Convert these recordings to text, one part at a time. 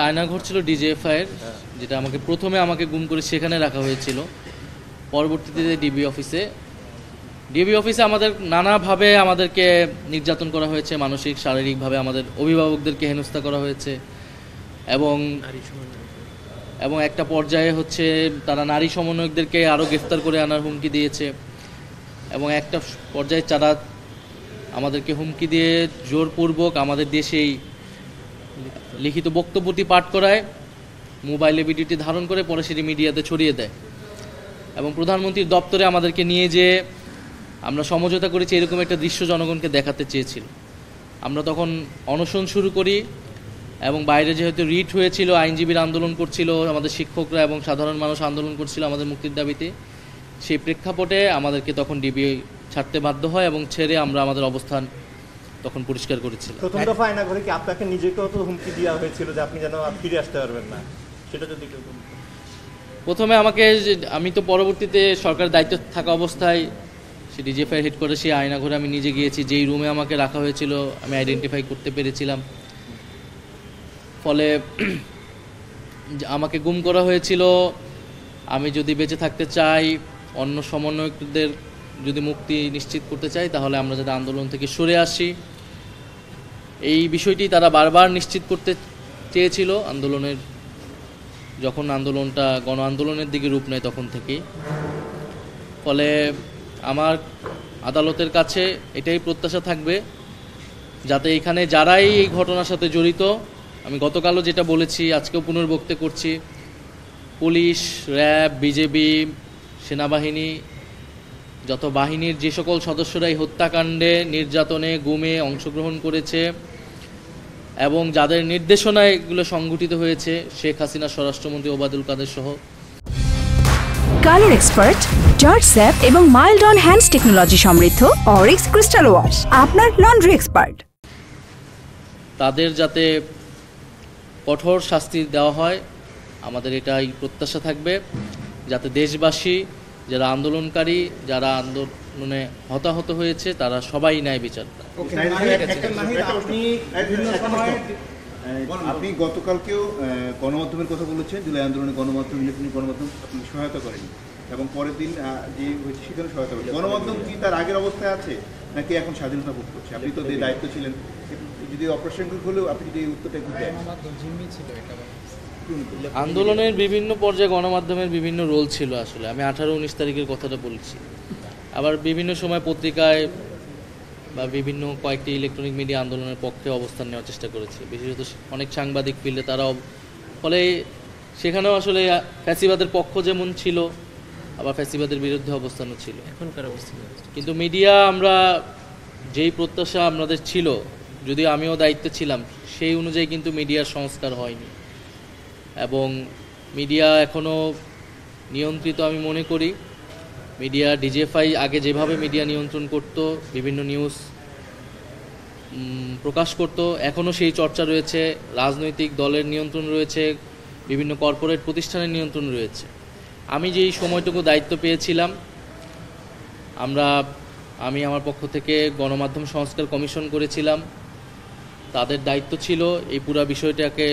আয়নাঘর ছিল ডিজিএফআই এর, যেটা প্রথমে আমাকে গুম করে সেখানে রাখা হয়েছিল। পরবর্তীতে ডিবি অফিসে আমাদের নানাভাবে আমাদেরকে নির্যাতন করা হয়েছে, মানসিক শারীরিকভাবে আমাদের অভিভাবকদেরকে হেনস্থা করা হয়েছে এবং একটা পর্যায়ে তারা নারী সমন্বয়কদেরকে আরও গ্রেফতার করে আনার হুমকি দিয়েছে এবং একটা পর্যায়ে তারা আমাদেরকে হুমকি দিয়ে জোরপূর্বক আমাদের দেশেই লিখিত বক্তব্যটি পাঠ করায়, মোবাইলে ভিডিওটি ধারণ করে পরে সেটি মিডিয়াতে ছড়িয়ে দেয় এবং প্রধানমন্ত্রীর দপ্তরে আমাদেরকে নিয়ে যেয়ে আমরা সমঝোতা করেছি এরকম একটা দৃশ্য জনগণকে দেখাতে চেয়েছিল। আমরা তখন অনশন শুরু করি এবং বাইরে যেহেতু রিট হয়েছিল, আইনজীবীর আন্দোলন করছিল, আমাদের শিক্ষকরা এবং সাধারণ মানুষ আন্দোলন করছিল আমাদের মুক্তির দাবিতে, সেই প্রেক্ষাপটে আমাদেরকে তখন ডিবি ছাড়তে বাধ্য হয় এবং ছেড়ে আমরা আমাদের অবস্থান তখন পরিষ্কার করেছিলাম। প্রথম দফা আয়নাঘরে কি আপনাকে নিজেকেও তো হুমকি দেওয়া হয়েছিল যে আপনি যেন ফিরে আসতে পারবেন না, সেটা যদি কেউ প্রথমে আমি তো পরবর্তীতে সরকারের দায়িত্ব থাকা অবস্থায় সে ডিজিএফআই হেডকোয়ার্টার আয়নাঘরে আমি নিজে গিয়েছি, যেই রুমে আমাকে রাখা হয়েছিল আমি আইডেন্টিফাই করতে পেরেছিলাম। ফলে আমাকে গুম করা হয়েছিল। আমি যদি বেঁচে থাকতে চাই, অন্য সমন্বয়কদের যদি মুক্তি নিশ্চিত করতে চাই, তাহলে আমরা যাতে আন্দোলন থেকে সরে আসি, এই বিষয়টি তারা বারবার নিশ্চিত করতে চেয়েছিল যখন আন্দোলনটা গণ আন্দোলনের দিকে রূপ নেয় তখন থেকেই। ফলে আমার আদালতের কাছে এটাই প্রত্যাশা থাকবে যাতে এখানে যারাই এই ঘটনার সাথে জড়িত, আমি গতকালও যেটা বলেছি আজকেও পুনর্বক্তে করছি, পুলিশ, র্যাব, বিজেপি, সেনাবাহিনী, যত বাহিনীর যে সকল সদস্যরা এই হত্যাকাণ্ডে, নির্যাতনে, গুমে অংশগ্রহণ করেছে এবং যাদের নির্দেশনায় এগুলো সংঘটিত হয়েছে, শেখ হাসিনা, স্বরাষ্ট্রমন্ত্রী ওবায়দুল কাদের সহ। কালার এক্সপার্ট, জর্জ স্যাপ এবং মাইল্ড অন হ্যান্ডস টেকনোলজি সমৃদ্ধ অরিক্স ক্রিস্টাল ওয়াশ আপনার লন্ড্রি এক্সপার্ট। তাদের যাতে কঠোর শাস্তি দেওয়া হয়, আমাদের এটাই প্রত্যাশা থাকবে, যাতে দেশবাসী, যারা আন্দোলনকারী, যারা আন্দোলনে হতাহত হয়েছে, তারা সবাই ন্যায় বিচার পায়। আপনি গতকালকেও গণমাধ্যমের কথা বলেছেন, জুলাই আন্দোলনে গণমাধ্যম, ইলেকট্রনিক গণমাধ্যম আপনি সহায়তা করেন এবং পরের দিন যে হয়েছে সেখানে সহায়তা করেন। গণমাধ্যম কি তার আগের অবস্থায় আছে নাকি এখন স্বাধীনতা ভোগ করছে? আপনি তো যে দায়িত্ব ছিলেন, যদি অপ্রাসঙ্গিক হলেও আপনি যদি এই উত্তরটা একটু দেন। আন্দোলনের বিভিন্ন পর্যায়ে গণমাধ্যমের বিভিন্ন রোল ছিল। আসলে আমি 18-19 তারিখের কথাটা বলছি। আবার বিভিন্ন সময় পত্রিকায় বা বিভিন্ন কয়েকটি ইলেকট্রনিক মিডিয়া আন্দোলনের পক্ষে অবস্থান নেওয়ার চেষ্টা করেছে, বিশেষত অনেক সাংবাদিক ফিল্ডে তারাও। ফলে সেখানেও আসলে ফ্যাসিবাদের পক্ষ যেমন ছিল, আবার ফ্যাসিবাদের বিরুদ্ধে অবস্থানও ছিল। এখনকার অবস্থা কিন্তু মিডিয়া, আমরা যেই প্রত্যাশা আমাদের ছিল, যদিও আমিও দায়িত্বে ছিলাম, সেই অনুযায়ী কিন্তু মিডিয়ার সংস্কার হয়নি এবং মিডিয়া এখনও নিয়ন্ত্রিত আমি মনে করি। মিডিয়া, ডিজিএফআই আগে যেভাবে মিডিয়া নিয়ন্ত্রণ করত, বিভিন্ন নিউজ প্রকাশ করত, এখনও সেই চর্চা রয়েছে। রাজনৈতিক দলের নিয়ন্ত্রণ রয়েছে, বিভিন্ন কর্পোরেট প্রতিষ্ঠানের নিয়ন্ত্রণ রয়েছে। আমি যেই সময়টুকু দায়িত্ব পেয়েছিলাম, আমি আমার পক্ষ থেকে গণমাধ্যম সংস্কার কমিশন করেছিলাম। তাদের দায়িত্ব ছিল এই পুরো বিষয়টাকে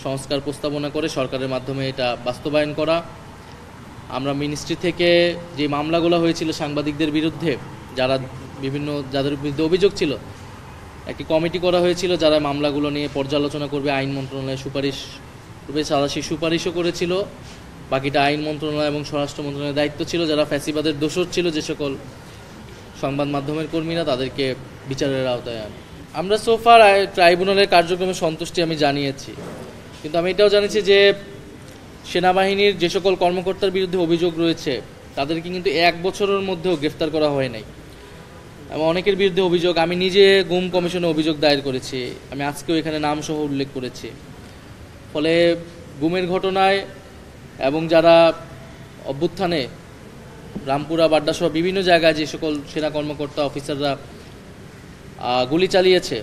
সংস্কার প্রস্তাবনা করে সরকারের মাধ্যমে এটা বাস্তবায়ন করা। আমরা মিনিস্ট্রি থেকে যে মামলাগুলো হয়েছিল সাংবাদিকদের বিরুদ্ধে, যাদের বিরুদ্ধে অভিযোগ ছিল, একটি কমিটি করা হয়েছিল যারা মামলাগুলো নিয়ে পর্যালোচনা করবে। আইন মন্ত্রণালয় সুপারিশ করবে, তারা সেই সুপারিশও করেছিল। বাকিটা আইন মন্ত্রণালয় এবং স্বরাষ্ট্র মন্ত্রণালয়ের দায়িত্ব ছিল। যারা ফ্যাসিবাদের দোষর ছিল, যে সকল সংবাদ মাধ্যমের কর্মীরা, তাদেরকে বিচারের আওতায় আনে। আমরা সোফার ট্রাইব্যুনালের কার্যক্রমে সন্তুষ্টি আমি জানিয়েছি, কিন্তু আমি এটাও জানিয়েছি যে সেনাবাহিনীর যে সকল কর্মকর্তার বিরুদ্ধে অভিযোগ রয়েছে, তাদেরকে কিন্তু 1 বছরের মধ্যেও গ্রেফতার করা হয় নাই এবং অনেকের বিরুদ্ধে অভিযোগ, আমি নিজে গুম কমিশনে অভিযোগ দায়ের করেছি, আমি আজকেও এখানে নামসহ উল্লেখ করেছি। ফলে গুমের ঘটনায় এবং যারা অভ্যুত্থানে রামপুরা, বাড্ডাসহ বিভিন্ন জায়গায় যে সকল সেনা কর্মকর্তা, অফিসাররা গুলি চালিয়েছে,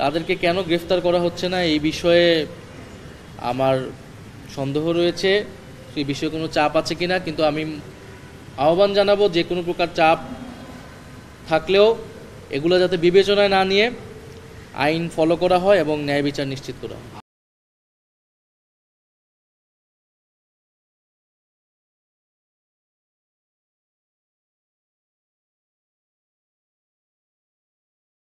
তাদেরকে কেন গ্রেফতার করা হচ্ছে না, এই বিষয়ে আমার সন্দেহ রয়েছে। সেই বিষয়ে কোনো চাপ আছে কিনা, কিন্তু আমি আহ্বান জানাবো যে কোনো প্রকার চাপ থাকলেও এগুলো যাতে বিবেচনায় না নিয়ে আইন ফলো করা হয় এবং ন্যায় বিচার নিশ্চিত করা হয়।